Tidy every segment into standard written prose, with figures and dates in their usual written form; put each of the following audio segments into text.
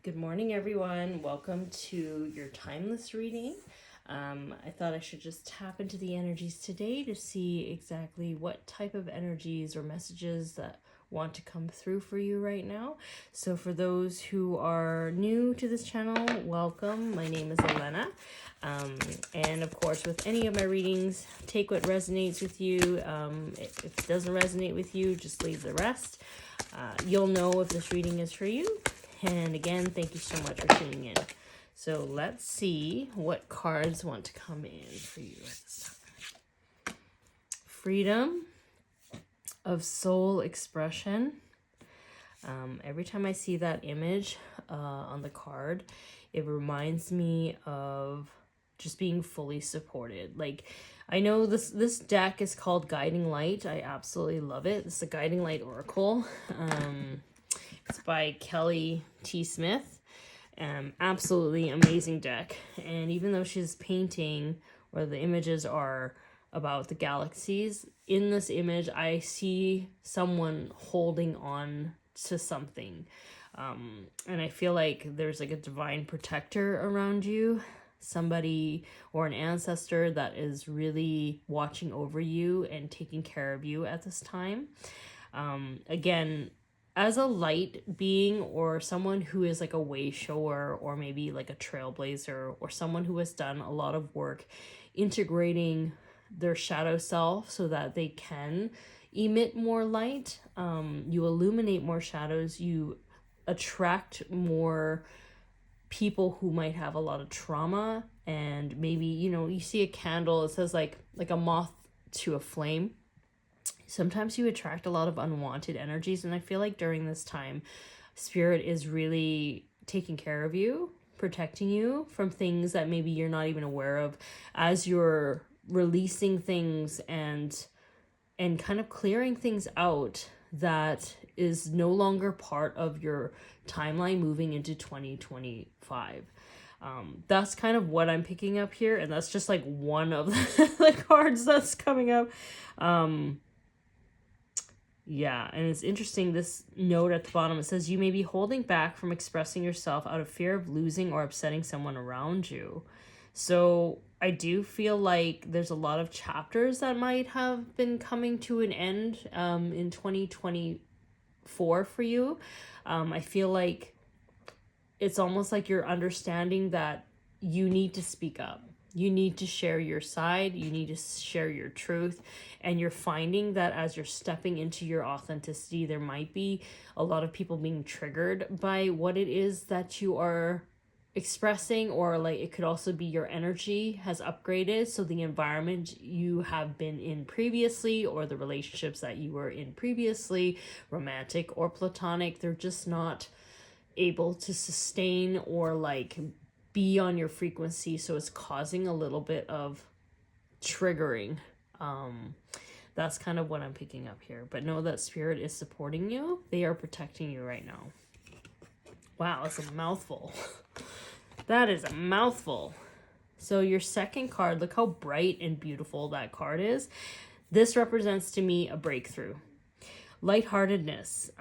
Good morning, everyone. Welcome to your timeless reading. I thought I should just tap into the energies today to see exactly what type of energies or messages that want to come through for you right now. So for those who are new to this channel, welcome. My name is Ellena. And of course, with any of my readings, take what resonates with you. If it doesn't resonate with you, just leave the rest. You'll know if this reading is for you. And again, thank you so much for tuning in. So let's see what cards want to come in for you at this time. Freedom of soul expression. Every time I see that image on the card, it reminds me of just being fully supported. Like, I know this deck is called Guiding Light. I absolutely love it. It's the Guiding Light Oracle. It's by Kelly T. Smith. Absolutely amazing deck. And even though she's painting, or the images are about the galaxies, in this image I see someone holding on to something. And I feel like there's like a divine protector around you. Somebody or an ancestor that is really watching over you and taking care of you at this time. Again, as a light being or someone who is like a way shower or maybe like a trailblazer or someone who has done a lot of work integrating their shadow self so that they can emit more light, you illuminate more shadows, you attract more people who might have a lot of trauma. And maybe, you know, you see a candle, it says like a moth to a flame. Sometimes you attract a lot of unwanted energies, and I feel like during this time, Spirit is really taking care of you, protecting you from things that maybe you're not even aware of as you're releasing things and kind of clearing things out that is no longer part of your timeline moving into 2025. That's kind of what I'm picking up here, and that's just like one of the cards that's coming up. Yeah, and it's interesting, this note at the bottom, it says, you may be holding back from expressing yourself out of fear of losing or upsetting someone around you. So I do feel like there's a lot of chapters that might have been coming to an end in 2024 for you. I feel like it's almost like you're understanding that you need to speak up. You need to share your side, you need to share your truth, and you're finding that as you're stepping into your authenticity, there might be a lot of people being triggered by what it is that you are expressing, or like it could also be your energy has upgraded, so the environment you have been in previously or the relationships that you were in previously, romantic or platonic, they're just not able to sustain or like be on your frequency, so it's causing a little bit of triggering. That's kind of what I'm picking up here, but know that Spirit is supporting you. They are protecting you right now. Wow, that's a mouthful. That is a mouthful. So your second card, look how bright and beautiful that card is. This represents to me a breakthrough, lightheartedness.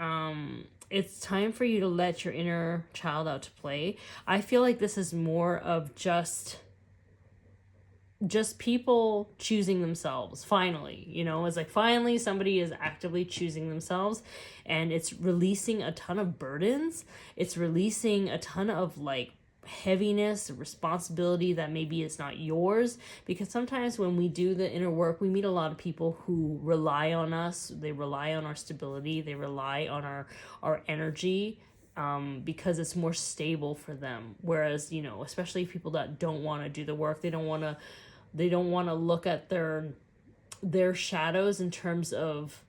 It's time for you to let your inner child out to play. I feel like this is more of just people choosing themselves. Finally, you know, it's like finally somebody is actively choosing themselves, and it's releasing a ton of burdens. It's releasing a ton of like heaviness, responsibility that maybe it's not yours, because sometimes when we do the inner work, we meet a lot of people who rely on us. They rely on our stability, they rely on our energy, because it's more stable for them. Whereas, you know, especially people that don't want to do the work, they don't want to look at their shadows in terms of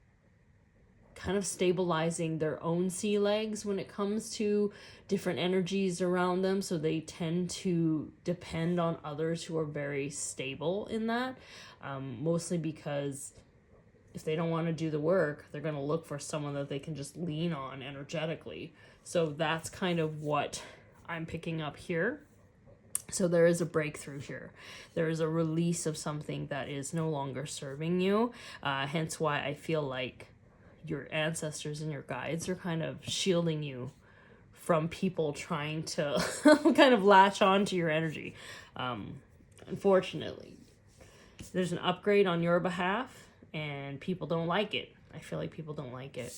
kind of stabilizing their own sea legs when it comes to different energies around them. So they tend to depend on others who are very stable in that, mostly because if they don't want to do the work, they're going to look for someone that they can just lean on energetically. So that's kind of what I'm picking up here. So there is a breakthrough here. There is a release of something that is no longer serving you. Hence why I feel like your ancestors and your guides are kind of shielding you from people trying to kind of latch on to your energy. Unfortunately, there's an upgrade on your behalf and people don't like it. I feel like people don't like it.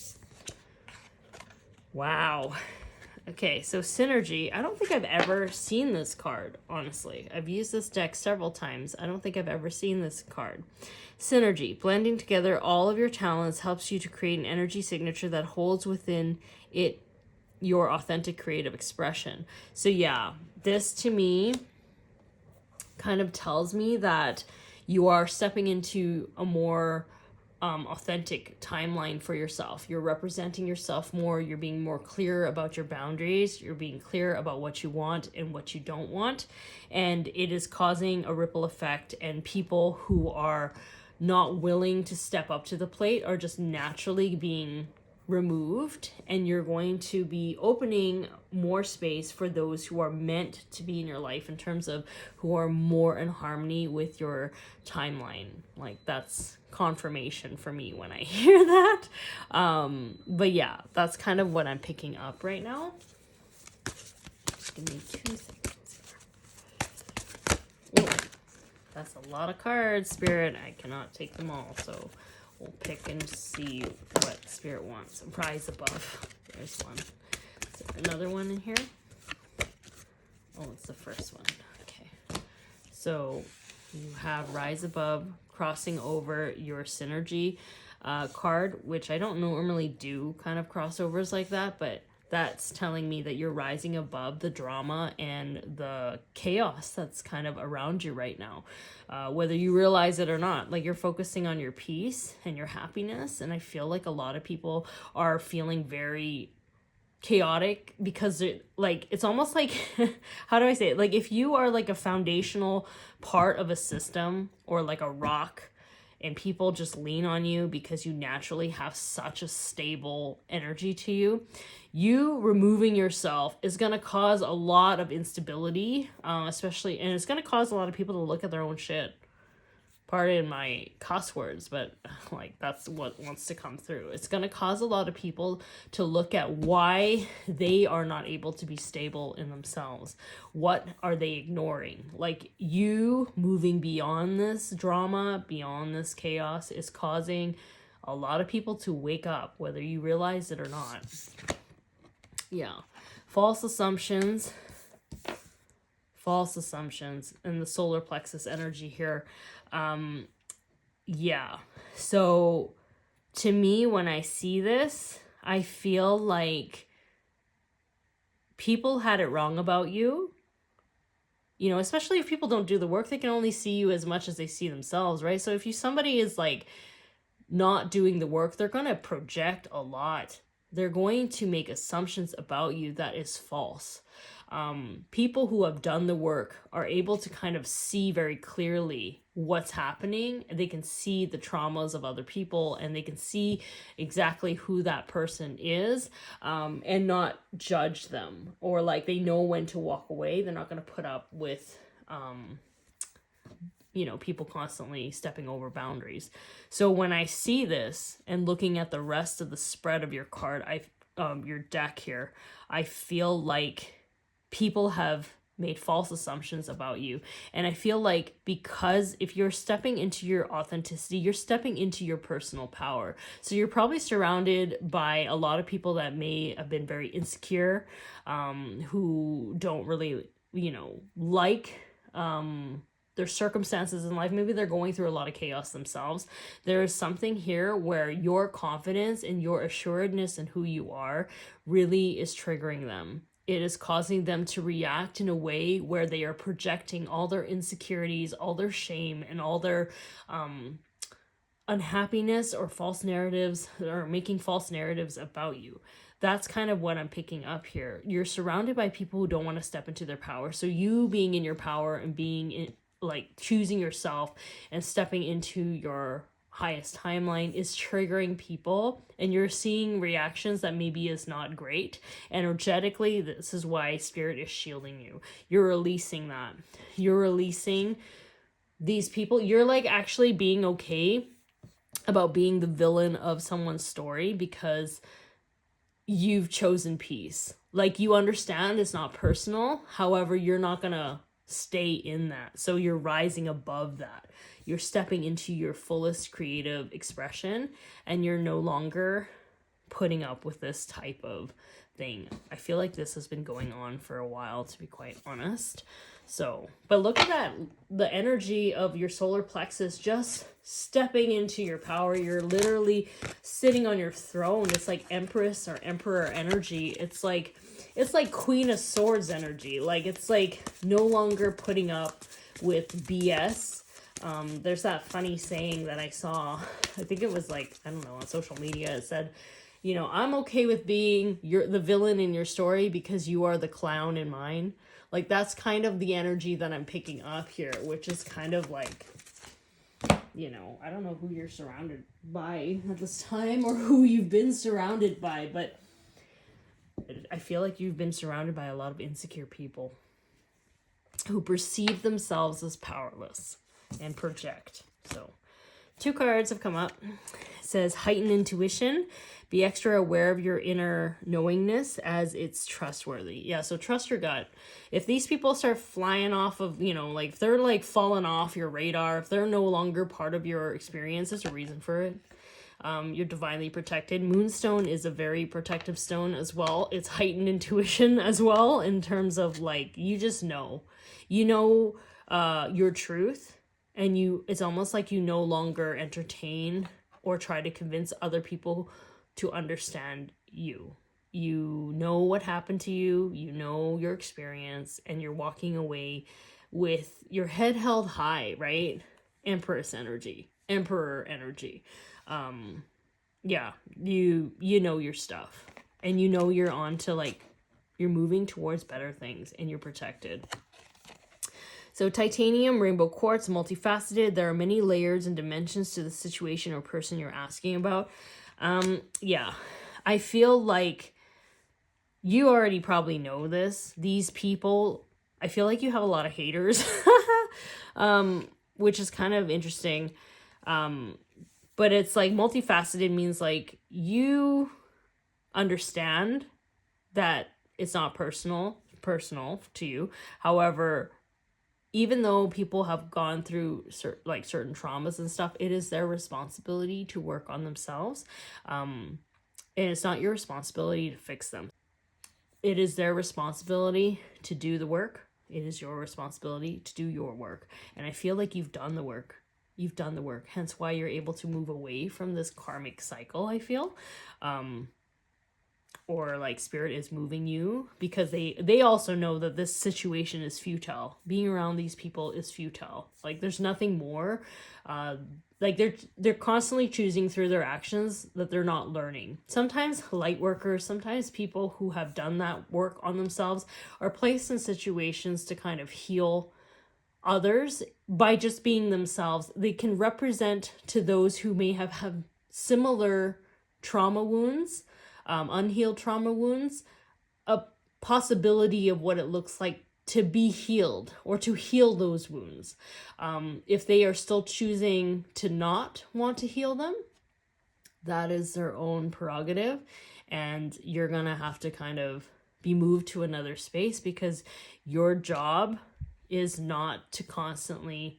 Wow. Okay, so Synergy. I don't think I've ever seen this card, honestly. I've used this deck several times. I don't think I've ever seen this card. Synergy. Blending together all of your talents helps you to create an energy signature that holds within it your authentic creative expression. So yeah, this to me kind of tells me that you are stepping into a more authentic timeline for yourself. You're representing yourself more. You're being more clear about your boundaries. You're being clear about what you want and what you don't want. And it is causing a ripple effect, and people who are not willing to step up to the plate are just naturally being removed, and you're going to be opening more space for those who are meant to be in your life, in terms of who are more in harmony with your timeline. Like, that's confirmation for me when I hear that. But yeah, that's kind of what I'm picking up right now. Just give me 2 seconds here. Ooh, that's a lot of cards, Spirit. I cannot take them all, so we'll pick and see what Spirit wants. Rise above. There's one. Is there another one in here? Oh, it's the first one. Okay. So you have Rise Above crossing over your Synergy card, which I don't normally do kind of crossovers like that, but that's telling me that you're rising above the drama and the chaos that's kind of around you right now. Whether you realize it or not, like, you're focusing on your peace and your happiness. And I feel like a lot of people are feeling very chaotic because it's almost like, how do I say it? Like, if you are like a foundational part of a system, or like a rock, and people just lean on you because you naturally have such a stable energy to you, you removing yourself is going to cause a lot of instability, especially, and it's going to cause a lot of people to look at their own shit. Pardon my cuss words, but like, that's what wants to come through. It's going to cause a lot of people to look at why they are not able to be stable in themselves. What are they ignoring? Like, you moving beyond this drama, beyond this chaos, is causing a lot of people to wake up, whether you realize it or not. Yeah. False assumptions, and the solar plexus energy here. Yeah. So to me, when I see this, I feel like people had it wrong about you. You know, especially if people don't do the work, they can only see you as much as they see themselves, right? So if somebody is like not doing the work, they're going to project a lot. They're going to make assumptions about you that is false. People who have done the work are able to kind of see very clearly what's happening. They can see the traumas of other people, and they can see exactly who that person is, and not judge them, or like, they know when to walk away. They're not going to put up with, people constantly stepping over boundaries. So when I see this and looking at the rest of the spread of your card, your deck here, I feel like people have made false assumptions about you. And I feel like, because if you're stepping into your authenticity, you're stepping into your personal power. So you're probably surrounded by a lot of people that may have been very insecure, who don't really, like their circumstances in life. Maybe they're going through a lot of chaos themselves. There is something here where your confidence and your assuredness in who you are really is triggering them. It is causing them to react in a way where they are projecting all their insecurities, all their shame, and all their unhappiness, or false narratives, or making false narratives about you. That's kind of what I'm picking up here. You're surrounded by people who don't want to step into their power. So you being in your power and choosing yourself and stepping into your highest timeline is triggering people, and you're seeing reactions that maybe is not great. Energetically, this is why Spirit is shielding you. You're releasing that. You're releasing these people. You're like actually being okay about being the villain of someone's story, because you've chosen peace. like you understand it's not personal. However, you're not going to stay in that. So you're rising above that. You're stepping into your fullest creative expression, and you're no longer putting up with this type of thing. I feel like this has been going on for a while, to be quite honest. So, but look at that, the energy of your solar plexus just stepping into your power. You're literally sitting on your throne. It's like Empress or Emperor energy. It's like Queen of Swords energy. Like, it's like no longer putting up with BS. There's that funny saying that I saw, I think it was like, I don't know, on social media. It said, you know, I'm okay with being the villain in your story because you are the clown in mine. Like, that's kind of the energy that I'm picking up here, which is kind of like, you know, I don't know who you're surrounded by at this time or who you've been surrounded by, but I feel like you've been surrounded by a lot of insecure people who perceive themselves as powerless and project. So 2 cards have come up. It says heightened intuition. Be extra aware of your inner knowingness as it's trustworthy. Yeah, so trust your gut. If these people start flying off of, you know, like if they're like falling off your radar, if they're no longer part of your experience, there's a reason for it. You're divinely protected. Moonstone is a very protective stone as well. It's heightened intuition as well, in terms of like, you just know. You know your truth, and it's almost like you no longer entertain or try to convince other people to understand you. You know what happened to you, you know your experience, and you're walking away with your head held high, right? Empress energy, Emperor energy. Yeah, you know your stuff, and you know you're on to, like, you're moving towards better things, and you're protected. So titanium, rainbow quartz, multifaceted. There are many layers and dimensions to the situation or person you're asking about. Yeah, I feel like you already probably know this. These people, I feel like you have a lot of haters, which is kind of interesting. But it's like multifaceted means like you understand that it's not personal to you. However, even though people have gone through certain traumas and stuff, it is their responsibility to work on themselves. And it's not your responsibility to fix them. It is their responsibility to do the work. It is your responsibility to do your work. And I feel like you've done the work. You've done the work. Hence why you're able to move away from this karmic cycle, I feel. Or like spirit is moving you, because they also know that this situation is futile. Being around these people is futile. Like, there's nothing more. Like, they're constantly choosing through their actions that they're not learning. Sometimes light workers, sometimes people who have done that work on themselves are placed in situations to kind of heal others by just being themselves. They can represent to those who may have had similar trauma wounds, unhealed trauma wounds, a possibility of what it looks like to be healed or to heal those wounds. If they are still choosing to not want to heal them, that is their own prerogative, and you're gonna have to kind of be moved to another space, because your job is not to constantly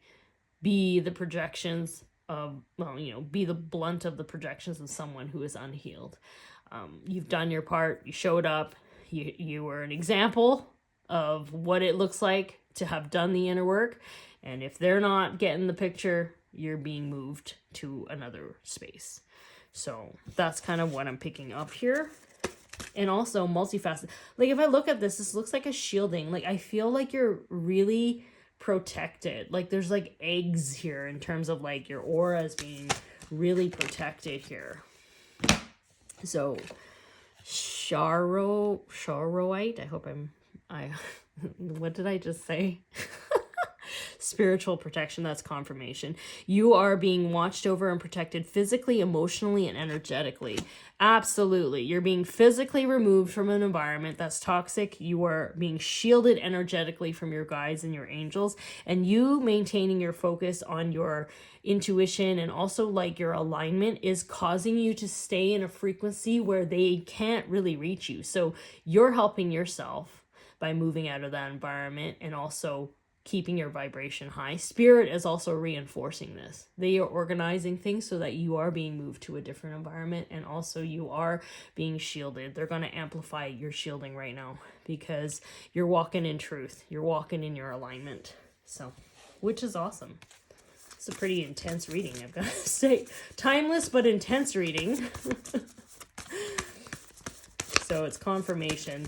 be the projections of, be the blunt of the projections of someone who is unhealed. You've done your part. You showed up. You were an example of what it looks like to have done the inner work. And if they're not getting the picture, you're being moved to another space. So that's kind of what I'm picking up here. And also multifaceted. Like, if I look at this looks like a shielding. Like, I feel like you're really protected. Like, there's like eggs here in terms of like your aura is being really protected here. So Charoite, I hope I what did I just say? Spiritual protection, that's confirmation. You are being watched over and protected physically, emotionally, and energetically. Absolutely. You're being physically removed from an environment that's toxic. You are being shielded energetically from your guides and your angels. And you maintaining your focus on your intuition and also like your alignment is causing you to stay in a frequency where they can't really reach you. So you're helping yourself by moving out of that environment and also keeping your vibration high. Spirit is also reinforcing this. They are organizing things so that you are being moved to a different environment and also you are being shielded. They're going to amplify your shielding right now because you're walking in truth. You're walking in your alignment. So, which is awesome. It's a pretty intense reading, I've got to say. Timeless but intense reading. So it's confirmation.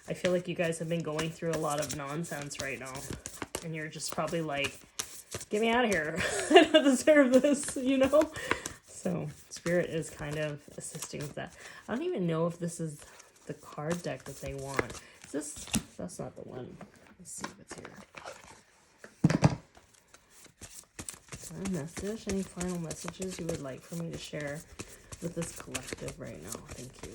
I feel like you guys have been going through a lot of nonsense right now. And you're just probably like, get me out of here. I don't deserve this, you know? So Spirit is kind of assisting with that. I don't even know if this is the card deck that they want. Is this? That's not the one. Let's see what's here. Message? Any final messages you would like for me to share with this collective right now? Thank you.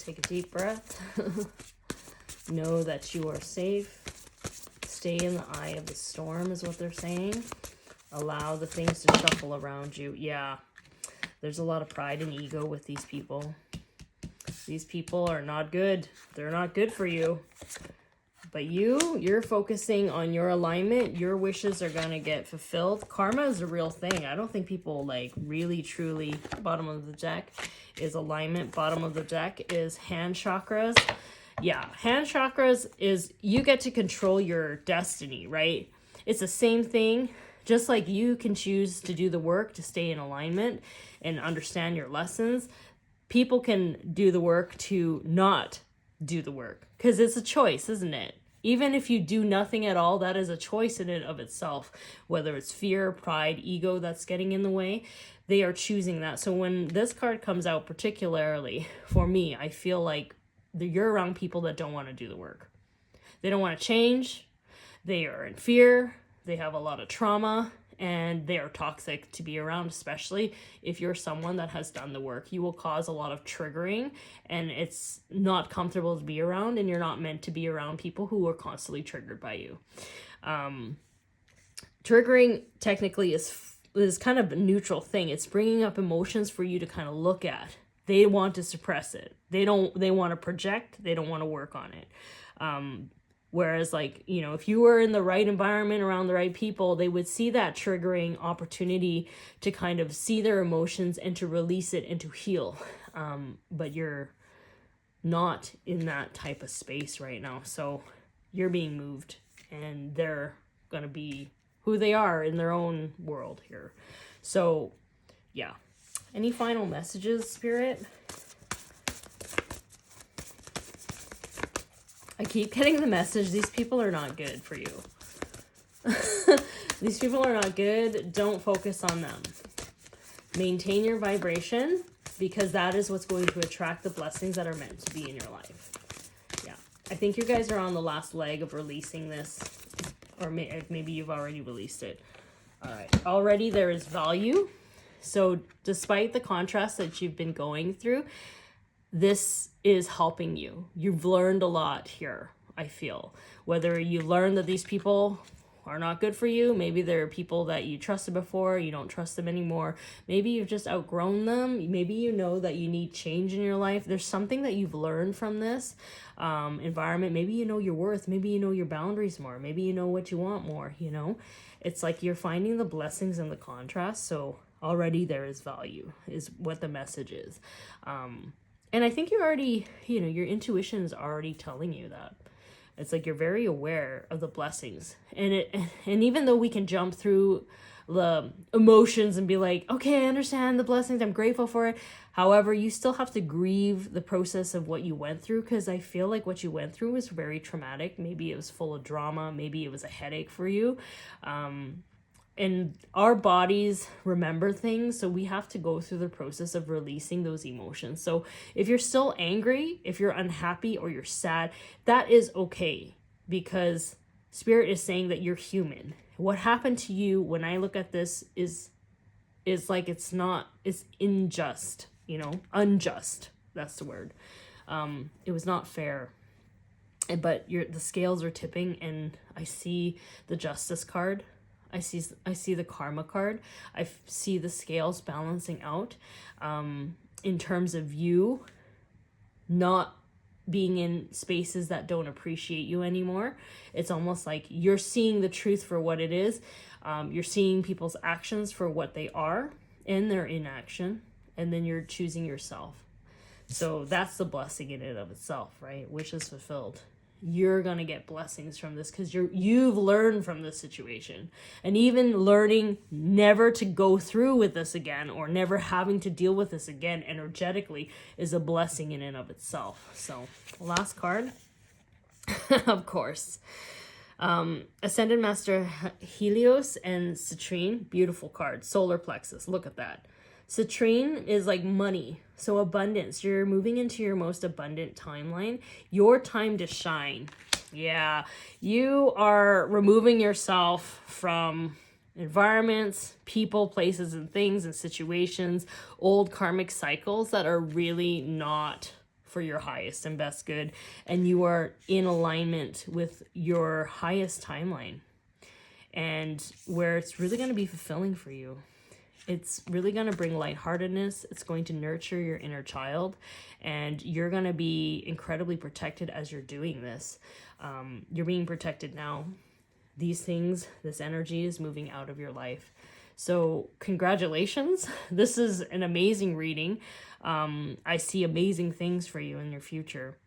Take a deep breath. Know that you are safe. Stay in the eye of the storm is what they're saying. Allow the things to shuffle around you. Yeah, there's a lot of pride and ego with these people. These people are not good. They're not good for you. But you're focusing on your alignment. Your wishes are going to get fulfilled. Karma is a real thing. I don't think people like really, truly, bottom of the deck is alignment. Bottom of the deck is hand chakras. Yeah, hand chakras is you get to control your destiny, right? It's the same thing. Just like you can choose to do the work to stay in alignment and understand your lessons, people can do the work to not do the work. Because it's a choice, isn't it? Even if you do nothing at all, that is a choice in and of itself. Whether it's fear, pride, ego that's getting in the way, they are choosing that. So when this card comes out, particularly for me, I feel like you're around people that don't want to do the work. They don't want to change. They are in fear. They have a lot of trauma. And they are toxic to be around, especially if you're someone that has done the work. You will cause a lot of triggering, and it's not comfortable to be around, and you're not meant to be around people who are constantly triggered by you. Triggering technically is kind of a neutral thing. It's bringing up emotions for you to kind of look at. They want to suppress it. They want to project. They don't want to work on it. Whereas, like, you know, if you were in the right environment around the right people, they would see that triggering opportunity to kind of see their emotions and to release it and to heal. But you're not in that type of space right now. So you're being moved and they're going to be who they are in their own world here. So, yeah. Any final messages, Spirit? I keep getting the message, these people are not good for you. These people are not good. Don't focus on them. Maintain your vibration because that is what's going to attract the blessings that are meant to be in your life. Yeah. I think you guys are on the last leg of releasing this. Or maybe you've already released it. All right. Already there is value. So despite the contrast that you've been going through, this is helping you. You've learned a lot here, I feel. Whether you learn that these people are not good for you, maybe there are people that you trusted before, you don't trust them anymore. Maybe you've just outgrown them. Maybe you know that you need change in your life. There's something that you've learned from this environment. Maybe you know your worth. Maybe you know your boundaries more. Maybe you know what you want more, you know? It's like you're finding the blessings in the contrast. So already there is value, is what the message is. And I think you already, you know, your intuition is already telling you that. It's like you're very aware of the blessings. And even though we can jump through the emotions and be like, okay, I understand the blessings, I'm grateful for it. However, you still have to grieve the process of what you went through, because I feel like what you went through was very traumatic. Maybe it was full of drama. Maybe it was a headache for you. and our bodies remember things, so we have to go through the process of releasing those emotions. So if you're still angry, if you're unhappy, or you're sad, that is okay, because spirit is saying that you're human. What happened to you, when I look at this, is like, it's unjust, unjust, that's the word. It was not fair, but the scales are tipping, and I see the justice card. I see the karma card. I see the scales balancing out, in terms of you not being in spaces that don't appreciate you anymore. It's almost like you're seeing the truth for what it is. You're seeing people's actions for what they are and their inaction, and then you're choosing yourself. So that's the blessing in and of itself, right? Wish is fulfilled. You're going to get blessings from this, because you've learned from this situation. And even learning never to go through with this again, or never having to deal with this again energetically, is a blessing in and of itself. So last card, of course. Ascended Master Helios and Citrine, beautiful card. Solar plexus, look at that. Citrine is like money, so abundance. You're moving into your most abundant timeline. Your time to shine. Yeah, you are removing yourself from environments, people, places, and things, and situations, old karmic cycles that are really not for your highest and best good, and you are in alignment with your highest timeline, and where it's really going to be fulfilling for you. It's really going to bring lightheartedness. It's going to nurture your inner child, and you're going to be incredibly protected as you're doing this. You're being protected now. These things, this energy is moving out of your life. So congratulations. This is an amazing reading. I see amazing things for you in your future.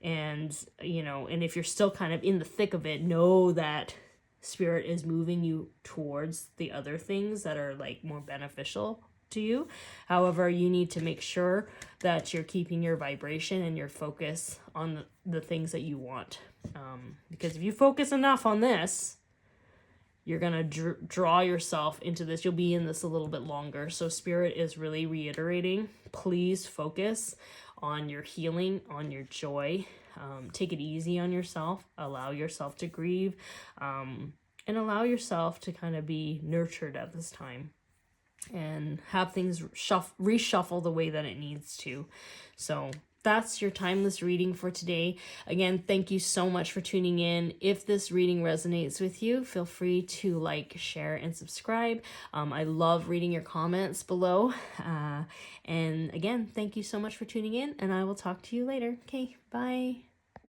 And, and if you're still kind of in the thick of it, know that Spirit is moving you towards the other things that are like more beneficial to you. However, you need to make sure that you're keeping your vibration and your focus on the things that you want. Because if you focus enough on this, you're going to draw yourself into this. You'll be in this a little bit longer. So Spirit is really reiterating, please focus on your healing, on your joy. Take it easy on yourself. Allow yourself to grieve, and allow yourself to kind of be nurtured at this time, and have things reshuffle the way that it needs to. So that's your timeless reading for today. Again, thank you so much for tuning in. If this reading resonates with you, feel free to like, share, and subscribe. I love reading your comments below. And again, thank you so much for tuning in, and I will talk to you later. Okay, bye.